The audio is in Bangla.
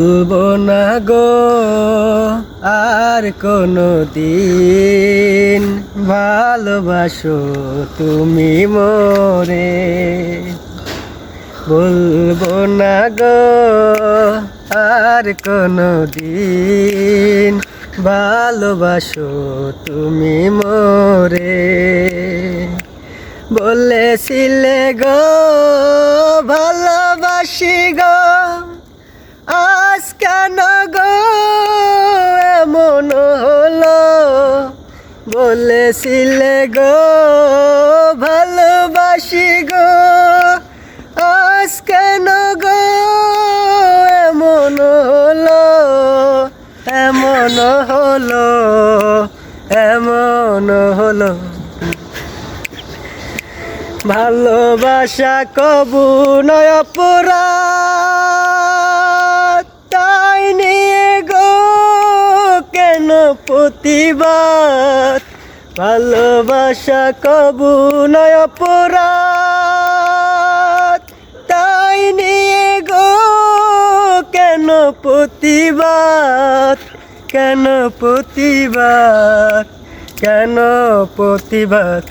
বলবো না গো আর কোনো দিন, ভালোবাসো তুমি মোরে। বলবো না গো আর কোনো দিন, ভালোবাসো তুমি মোরে। বলেছিলে গো ভালোবাসি গো, আজ কেন গো এমন হলো? বলেছিলে গো ভালোবাসি গো, আজ কেন গো এমন হলো? এমন হলো, এমন হলো। ভালোবাসা কবু নয় অপরাধ, তাই নিয়ে গো কেন প্রতিবাদ? ভালোবাসা কবু নয় অপরাধ, তাই নিয়ে গো কেন প্রতিবাদ? কেন প্রতিবাদ? কেন প্রতিবাদ?